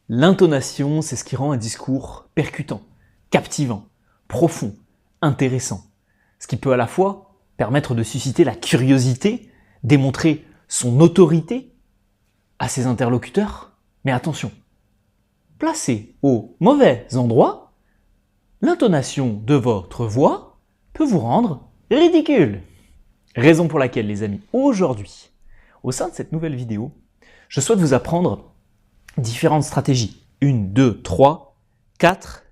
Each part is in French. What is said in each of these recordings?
L'intonation, c'est ce qui rend un discours percutant, captivant, profond, intéressant. Ce qui peut à la fois permettre de susciter la curiosité, démontrer son autorité à ses interlocuteurs. Mais attention, placée au mauvais endroit, l'intonation de votre voix peut vous rendre ridicule. Raison pour laquelle, les amis, aujourd'hui, au sein de cette nouvelle vidéo, je souhaite vous apprendre différentes stratégies. 1, 2, 3, 4,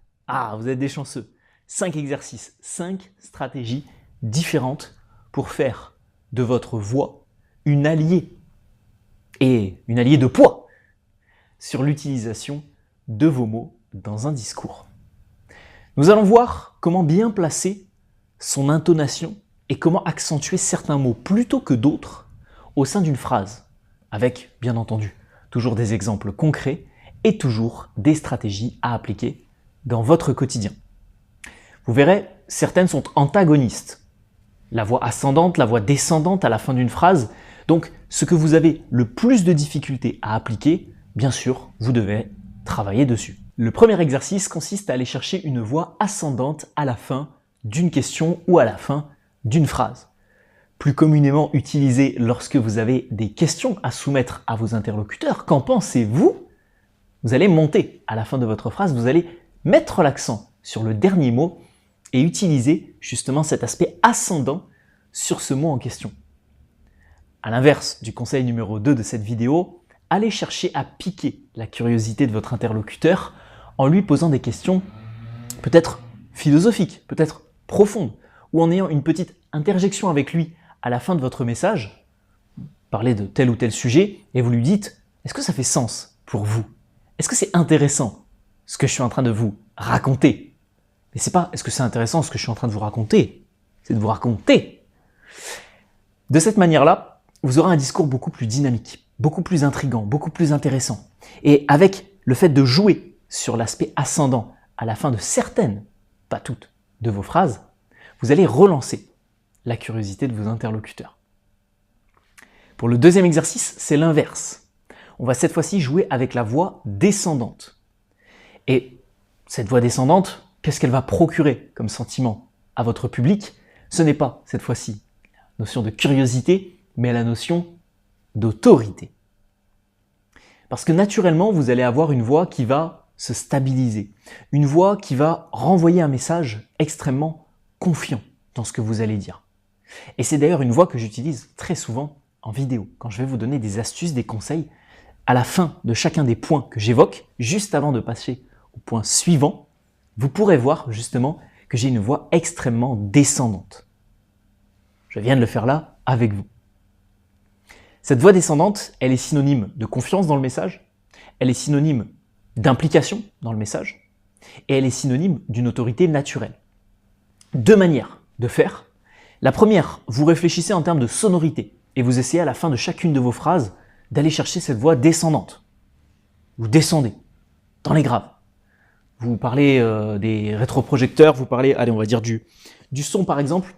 vous êtes des chanceux. 5 exercices, 5 stratégies différentes pour faire de votre voix une alliée, et une alliée de poids, sur l'utilisation de vos mots dans un discours. Nous allons voir comment bien placer son intonation et comment accentuer certains mots plutôt que d'autres au sein d'une phrase, avec, bien entendu, toujours des exemples concrets et toujours des stratégies à appliquer dans votre quotidien. Vous verrez, certaines sont antagonistes. La voix ascendante, la voix descendante à la fin d'une phrase. Donc, ce que vous avez le plus de difficultés à appliquer, bien sûr, vous devez travailler dessus. Le premier exercice consiste à aller chercher une voix ascendante à la fin d'une question ou à la fin d'une phrase. Plus communément utilisé lorsque vous avez des questions à soumettre à vos interlocuteurs. Qu'en pensez-vous? Vous allez monter à la fin de votre phrase, vous allez mettre l'accent sur le dernier mot et utiliser justement cet aspect ascendant sur ce mot en question. À l'inverse du conseil numéro 2 de cette vidéo, allez chercher à piquer la curiosité de votre interlocuteur en lui posant des questions peut-être philosophiques, peut-être profondes, ou en ayant une petite interjection avec lui à la fin de votre message, parlez de tel ou tel sujet, et vous lui dites « Est-ce que ça fait sens pour vous? Est-ce que c'est intéressant ce que je suis en train de vous raconter ?» Mais c'est pas « Est-ce que c'est intéressant ce que je suis en train de vous raconter ?» C'est de vous raconter. De cette manière-là, vous aurez un discours beaucoup plus dynamique, beaucoup plus intriguant, beaucoup plus intéressant. Et avec le fait de jouer sur l'aspect ascendant à la fin de certaines, pas toutes, de vos phrases, vous allez relancer la curiosité de vos interlocuteurs. Pour le deuxième exercice, c'est l'inverse. On va cette fois-ci jouer avec la voix descendante. Et cette voix descendante, qu'est-ce qu'elle va procurer comme sentiment à votre public? Ce n'est pas, cette fois-ci, la notion de curiosité, mais la notion d'autorité. Parce que naturellement, vous allez avoir une voix qui va se stabiliser. Une voix qui va renvoyer un message extrêmement confiant dans ce que vous allez dire. Et c'est d'ailleurs une voix que j'utilise très souvent en vidéo, quand je vais vous donner des astuces, des conseils, à la fin de chacun des points que j'évoque, juste avant de passer au point suivant, vous pourrez voir justement que j'ai une voix extrêmement descendante. Je viens de le faire là avec vous. Cette voix descendante, elle est synonyme de confiance dans le message, elle est synonyme d'implication dans le message, et elle est synonyme d'une autorité naturelle. Deux manières de faire. La première, vous réfléchissez en termes de sonorité et vous essayez à la fin de chacune de vos phrases d'aller chercher cette voix descendante. Vous descendez dans les graves. Vous parlez des rétroprojecteurs, vous parlez, allez, on va dire du son par exemple.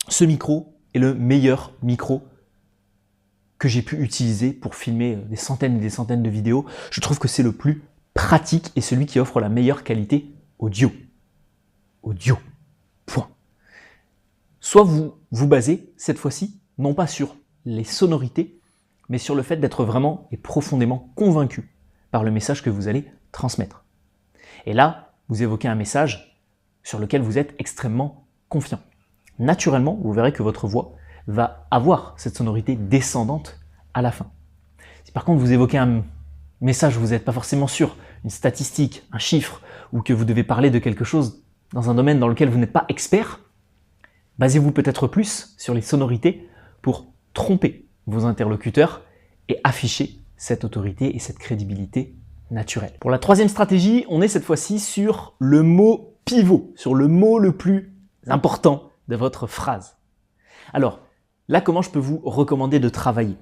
Ce micro est le meilleur micro que j'ai pu utiliser pour filmer des centaines et des centaines de vidéos. Je trouve que c'est le plus pratique et celui qui offre la meilleure qualité audio. Audio. Point. Soit vous vous basez, cette fois-ci, non pas sur les sonorités, mais sur le fait d'être vraiment et profondément convaincu par le message que vous allez transmettre. Et là, vous évoquez un message sur lequel vous êtes extrêmement confiant. Naturellement, vous verrez que votre voix va avoir cette sonorité descendante à la fin. Si par contre vous évoquez un message où vous n'êtes pas forcément sûr, une statistique, un chiffre, ou que vous devez parler de quelque chose dans un domaine dans lequel vous n'êtes pas expert, basez-vous peut-être plus sur les sonorités pour tromper vos interlocuteurs et afficher cette autorité et cette crédibilité naturelle. Pour la troisième stratégie, on est cette fois-ci sur le mot pivot, sur le mot le plus important de votre phrase. Alors, là, comment je peux vous recommander de travailler?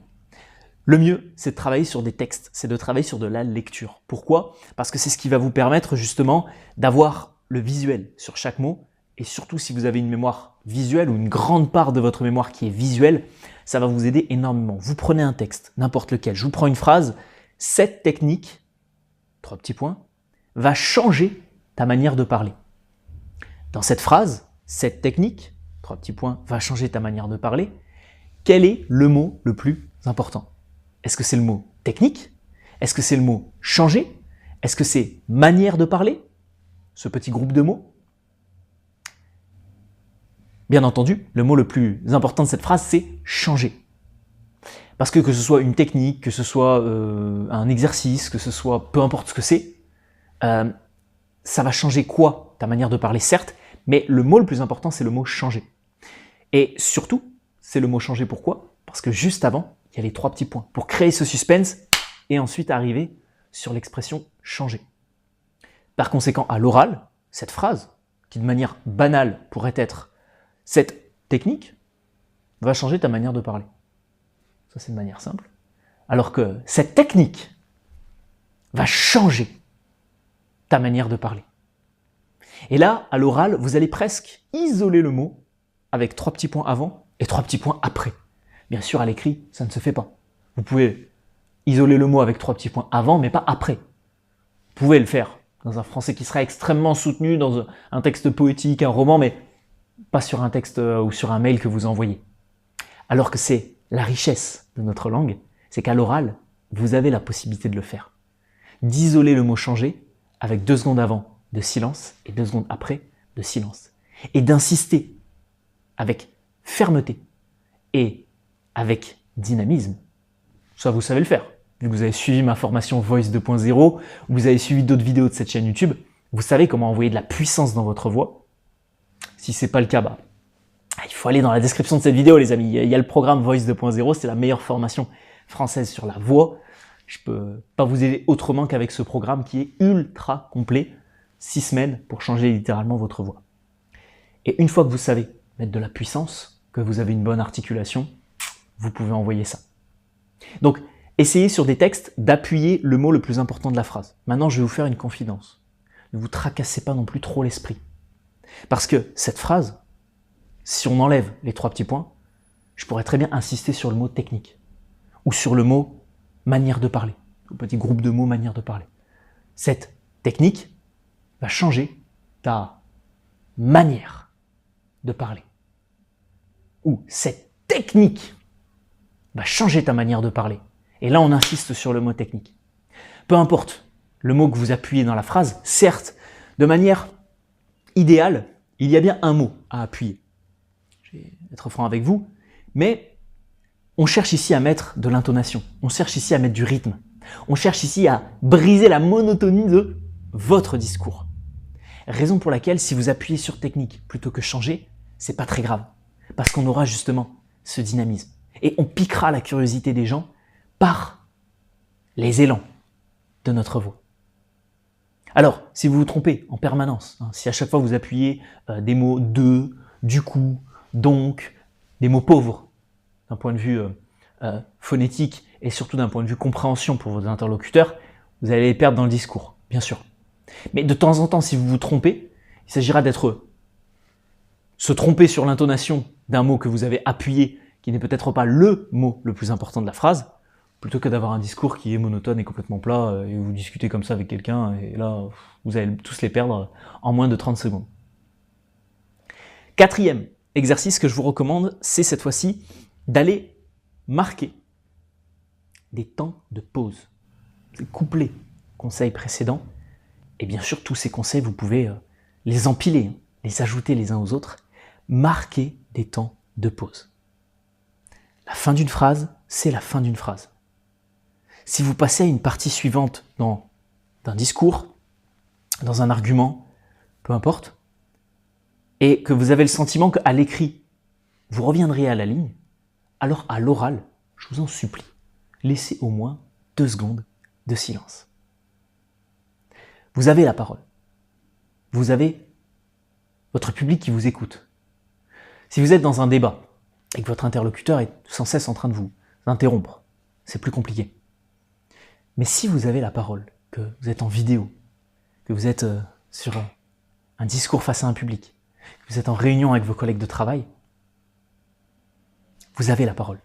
Le mieux, c'est de travailler sur des textes, c'est de travailler sur de la lecture. Pourquoi? Parce que c'est ce qui va vous permettre justement d'avoir le visuel sur chaque mot, et surtout si vous avez une mémoire visuelle ou une grande part de votre mémoire qui est visuelle, ça va vous aider énormément. Vous prenez un texte, n'importe lequel, je vous prends une phrase, cette technique trois petits points, va changer ta manière de parler. Dans cette phrase, cette technique, trois petits points, va changer ta manière de parler. Quel est le mot le plus important? Est-ce que c'est le mot technique? Est-ce que c'est le mot changer? Est-ce que c'est manière de parler? Ce petit groupe de mots? Bien entendu, le mot le plus important de cette phrase, c'est changer. Parce que ce soit une technique, que ce soit un exercice, que ce soit peu importe ce que c'est, ça va changer quoi? Ta manière de parler, certes, mais le mot le plus important, c'est le mot changer. Et surtout, c'est le mot changer pourquoi? Parce que juste avant, il y a les trois petits points pour créer ce suspense et ensuite arriver sur l'expression changer. Par conséquent, à l'oral, cette phrase, qui de manière banale pourrait être cette technique, va changer ta manière de parler. Ça, c'est de manière simple. Alors que cette technique va changer ta manière de parler. Et là, à l'oral, vous allez presque isoler le mot avec trois petits points avant et trois petits points après. Bien sûr, à l'écrit, ça ne se fait pas. Vous pouvez isoler le mot avec trois petits points avant, mais pas après. Vous pouvez le faire dans un français qui sera extrêmement soutenu, dans un texte poétique, un roman, mais pas sur un texte ou sur un mail que vous envoyez. Alors que c'est la richesse de notre langue, c'est qu'à l'oral, vous avez la possibilité de le faire. D'isoler le mot changer avec 2 secondes avant de silence et 2 secondes après de silence. Et d'insister avec fermeté et avec dynamisme. Ça, vous savez le faire. Vu que vous avez suivi ma formation Voice 2.0, ou vous avez suivi d'autres vidéos de cette chaîne YouTube, vous savez comment envoyer de la puissance dans votre voix. Si ce n'est pas le cas, il faut aller dans la description de cette vidéo, les amis. Il y a le programme Voice 2.0, c'est la meilleure formation française sur la voix. Je ne peux pas vous aider autrement qu'avec ce programme qui est ultra complet. 6 semaines pour changer littéralement votre voix. Et une fois que vous savez mettre de la puissance, que vous avez une bonne articulation, vous pouvez envoyer ça. Donc, essayez sur des textes d'appuyer le mot le plus important de la phrase. Maintenant, je vais vous faire une confidence. Ne vous tracassez pas non plus trop l'esprit. Parce que cette phrase, si on enlève les 3 petits points, je pourrais très bien insister sur le mot technique ou sur le mot manière de parler, un petit groupe de mots manière de parler. Cette technique va changer ta manière de parler. Ou cette technique va changer ta manière de parler. Et là, on insiste sur le mot technique. Peu importe le mot que vous appuyez dans la phrase, certes, de manière idéale, il y a bien un mot à appuyer. Je vais être franc avec vous, mais on cherche ici à mettre de l'intonation, on cherche ici à mettre du rythme, on cherche ici à briser la monotonie de votre discours. Raison pour laquelle, si vous appuyez sur technique plutôt que changer, c'est pas très grave, parce qu'on aura justement ce dynamisme. Et on piquera la curiosité des gens par les élans de notre voix. Alors, si vous vous trompez en permanence, si à chaque fois vous appuyez des mots de, du coup, donc, des mots pauvres, d'un point de vue phonétique et surtout d'un point de vue compréhension pour vos interlocuteurs, vous allez les perdre dans le discours, bien sûr. Mais de temps en temps, si vous vous trompez, il s'agira se tromper sur l'intonation d'un mot que vous avez appuyé, qui n'est peut-être pas le mot le plus important de la phrase, plutôt que d'avoir un discours qui est monotone et complètement plat, et vous discutez comme ça avec quelqu'un, et là, vous allez tous les perdre en moins de 30 secondes. 4e exercice que je vous recommande, c'est cette fois-ci d'aller marquer des temps de pause. C'est couplé au conseil précédent, et bien sûr, tous ces conseils, vous pouvez les empiler, les ajouter les uns aux autres. Marquez des temps de pause. La fin d'une phrase, c'est la fin d'une phrase. Si vous passez à une partie suivante dans un discours, dans un argument, peu importe, et que vous avez le sentiment qu'à l'écrit, vous reviendrez à la ligne, alors à l'oral, je vous en supplie, laissez au moins 2 secondes de silence. Vous avez la parole. Vous avez votre public qui vous écoute. Si vous êtes dans un débat et que votre interlocuteur est sans cesse en train de vous interrompre, c'est plus compliqué. Mais si vous avez la parole, que vous êtes en vidéo, que vous êtes sur un discours face à un public, que vous êtes en réunion avec vos collègues de travail, vous avez la parole.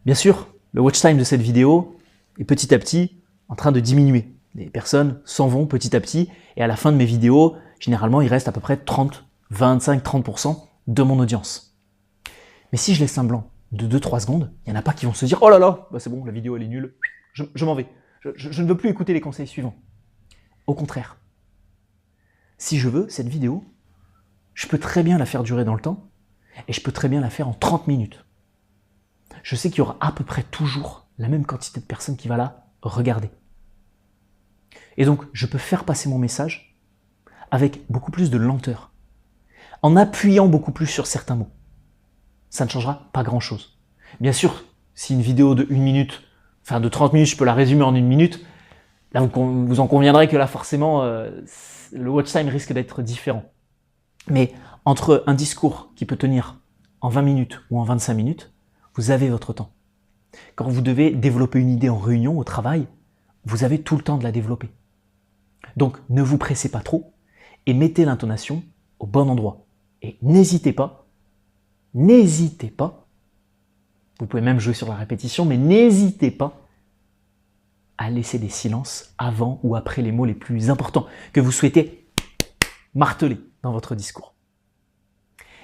Bien sûr, le watch time de cette vidéo est petit à petit en train de diminuer. Des personnes s'en vont petit à petit et à la fin de mes vidéos, généralement, il reste à peu près 25-30% de mon audience. Mais si je laisse un blanc de 2-3 secondes, il n'y en a pas qui vont se dire « Oh là là, bah c'est bon, la vidéo elle est nulle, je m'en vais, je ne veux plus écouter les conseils suivants. » Au contraire, si je veux, cette vidéo, je peux très bien la faire durer dans le temps et je peux très bien la faire en 30 minutes. Je sais qu'il y aura à peu près toujours la même quantité de personnes qui va la regarder. Et donc, je peux faire passer mon message avec beaucoup plus de lenteur, en appuyant beaucoup plus sur certains mots. Ça ne changera pas grand-chose. Bien sûr, si une vidéo de 1 minute, enfin de 30 minutes, je peux la résumer en 1 minute, là vous en conviendrez que là forcément, le watch time risque d'être différent. Mais entre un discours qui peut tenir en 20 minutes ou en 25 minutes, vous avez votre temps. Quand vous devez développer une idée en réunion, au travail, vous avez tout le temps de la développer. Donc ne vous pressez pas trop et mettez l'intonation au bon endroit. Et n'hésitez pas, vous pouvez même jouer sur la répétition, mais n'hésitez pas à laisser des silences avant ou après les mots les plus importants que vous souhaitez marteler dans votre discours.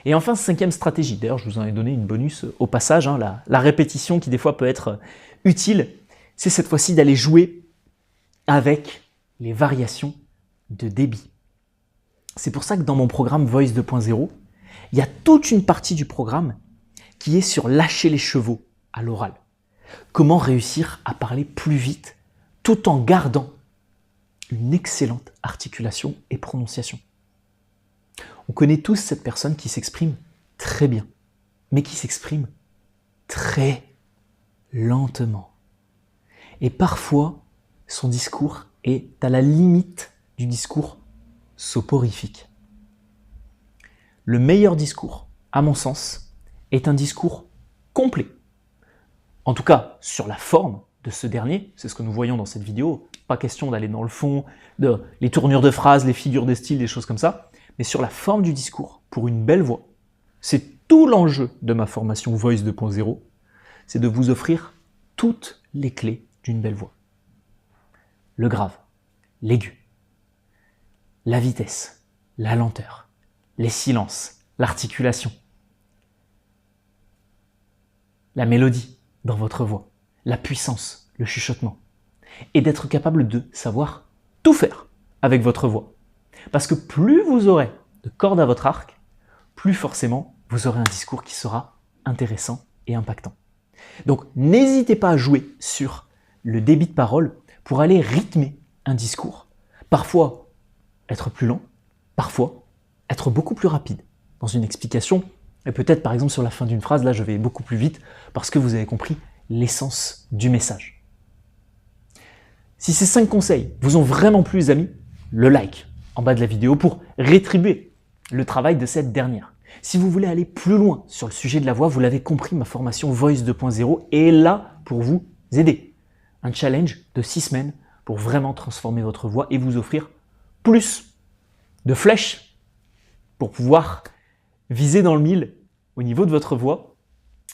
Et enfin, 5e stratégie, d'ailleurs je vous en ai donné une bonus au passage, la répétition qui des fois peut être utile, c'est cette fois-ci d'aller jouer avec les variations de débit. C'est pour ça que dans mon programme Voice 2.0, il y a toute une partie du programme qui est sur lâcher les chevaux à l'oral. Comment réussir à parler plus vite tout en gardant une excellente articulation et prononciation. On connaît tous cette personne qui s'exprime très bien, mais qui s'exprime très lentement. Et parfois, son discours est à la limite du discours soporifique. Le meilleur discours, à mon sens, est un discours complet. En tout cas, sur la forme de ce dernier, c'est ce que nous voyons dans cette vidéo, pas question d'aller dans le fond, les tournures de phrases, les figures de style, des choses comme ça, mais sur la forme du discours, pour une belle voix. C'est tout l'enjeu de ma formation Voice 2.0, c'est de vous offrir toutes les clés d'une belle voix. Le grave, l'aigu, la vitesse, la lenteur, les silences, l'articulation, la mélodie dans votre voix, la puissance, le chuchotement, et d'être capable de savoir tout faire avec votre voix. Parce que plus vous aurez de cordes à votre arc, plus forcément vous aurez un discours qui sera intéressant et impactant. Donc n'hésitez pas à jouer sur le débit de parole pour aller rythmer un discours. Parfois être plus lent, parfois être beaucoup plus rapide dans une explication. Et peut-être par exemple sur la fin d'une phrase, là je vais beaucoup plus vite parce que vous avez compris l'essence du message. Si ces 5 conseils vous ont vraiment plu les amis, le like en bas de la vidéo pour rétribuer le travail de cette dernière. Si vous voulez aller plus loin sur le sujet de la voix, vous l'avez compris, ma formation Voice 2.0 est là pour vous aider. Un challenge de 6 semaines pour vraiment transformer votre voix et vous offrir plus de flèches pour pouvoir viser dans le mille au niveau de votre voix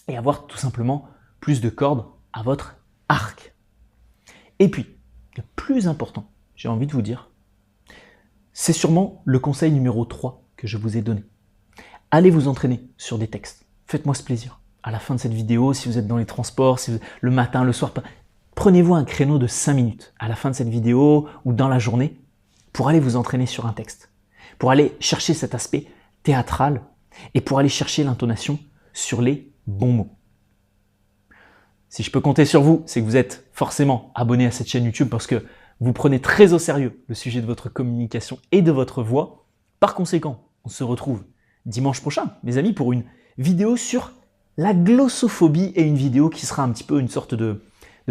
et avoir tout simplement plus de cordes à votre arc. Et puis, le plus important, j'ai envie de vous dire, c'est sûrement le conseil numéro 3 que je vous ai donné. Allez vous entraîner sur des textes. Faites-moi ce plaisir. À la fin de cette vidéo, si vous êtes dans les transports, le matin, le soir, prenez-vous un créneau de 5 minutes à la fin de cette vidéo ou dans la journée pour aller vous entraîner sur un texte, pour aller chercher cet aspect théâtral et pour aller chercher l'intonation sur les bons mots. Si je peux compter sur vous, c'est que vous êtes forcément abonné à cette chaîne YouTube parce que vous prenez très au sérieux le sujet de votre communication et de votre voix. Par conséquent, on se retrouve dimanche prochain, mes amis, pour une vidéo sur la glossophobie et une vidéo qui sera un petit peu une sorte de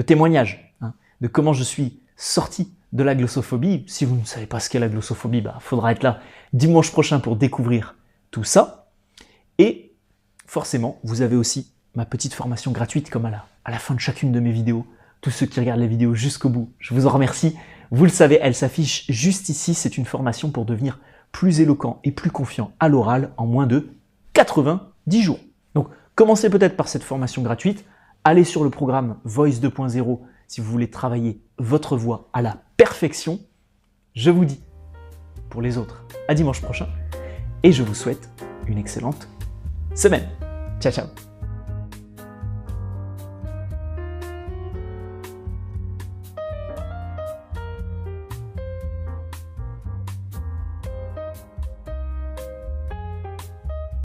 témoignage de comment je suis sorti de la glossophobie. Si vous ne savez pas ce qu'est la glossophobie, faudra être là dimanche prochain pour découvrir tout ça. Et forcément, vous avez aussi ma petite formation gratuite comme à la fin de chacune de mes vidéos. Tous ceux qui regardent la vidéo jusqu'au bout, je vous en remercie. Vous le savez, elle s'affiche juste ici. C'est une formation pour devenir plus éloquent et plus confiant à l'oral en moins de 90 jours. Donc, commencez peut-être par cette formation gratuite. Allez sur le programme Voice 2.0 si vous voulez travailler votre voix à la perfection. Je vous dis, pour les autres, à dimanche prochain, et je vous souhaite une excellente semaine. Ciao, ciao.